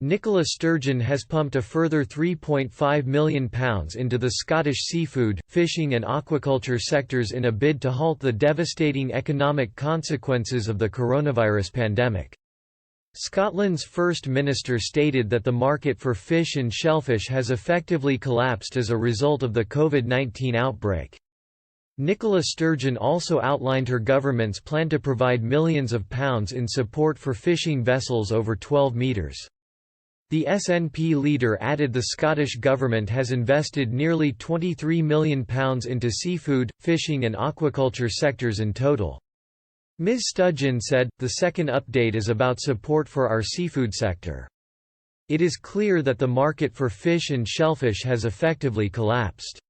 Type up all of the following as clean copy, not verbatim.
Nicola Sturgeon has pumped a further £3.5 million into the Scottish seafood, fishing and aquaculture sectors in a bid to halt the devastating economic consequences of the coronavirus pandemic. Scotland's First Minister stated that the market for fish and shellfish has effectively collapsed as a result of the COVID-19 outbreak. Nicola Sturgeon also outlined her government's plan to provide millions of pounds in support for fishing vessels over 12 metres. The SNP leader added the Scottish Government has invested nearly £23 million into seafood, fishing and aquaculture sectors in total. Ms. Sturgeon said, "The second update is about support for our seafood sector. It is clear that the market for fish and shellfish has effectively collapsed.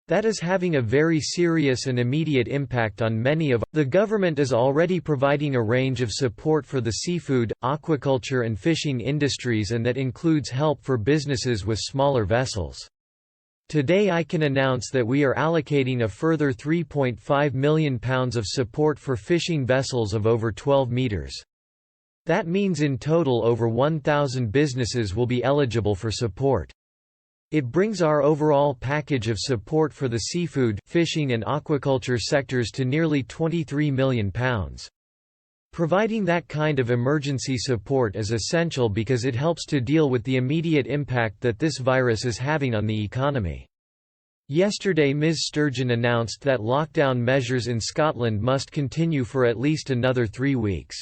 That is having a very serious and immediate impact on many of the government is already providing a range of support for the seafood, aquaculture and fishing industries, and that includes help for businesses with smaller vessels. Today I can announce that we are allocating a further £3.5 million of support for fishing vessels of over 12 metres. That means in total over 1,000 businesses will be eligible for support. It brings our overall package of support for the seafood, fishing and aquaculture sectors to nearly £23 million. Providing that kind of emergency support is essential because it helps to deal with the immediate impact that this virus is having on the economy." Yesterday Ms. Sturgeon announced that lockdown measures in Scotland must continue for at least another 3 weeks.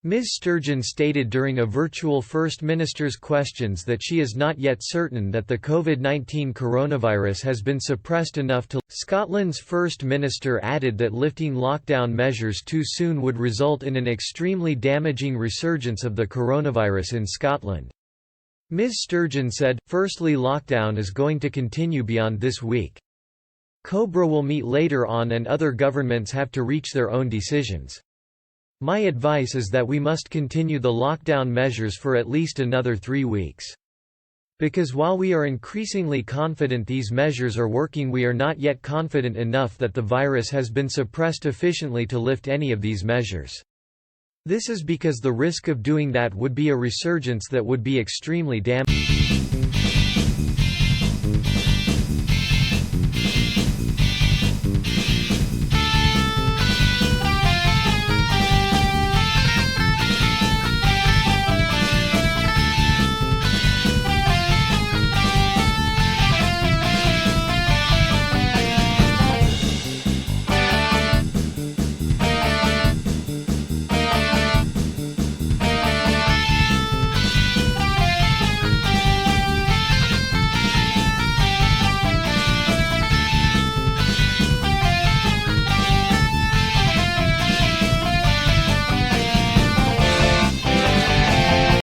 Ms. Sturgeon stated during a virtual First Minister's questions that she is not yet certain that the COVID-19 coronavirus has been suppressed enough to. Scotland's First Minister added that lifting lockdown measures too soon would result in an extremely damaging resurgence of the coronavirus in Scotland. Ms. Sturgeon said, "Firstly, lockdown is going to continue beyond this week. COBRA will meet later on and other governments have to reach their own decisions. My advice is that we must continue the lockdown measures for at least another 3 weeks. Because while we are increasingly confident these measures are working, we are not yet confident enough that the virus has been suppressed efficiently to lift any of these measures. This is because the risk of doing that would be a resurgence that would be extremely damaging."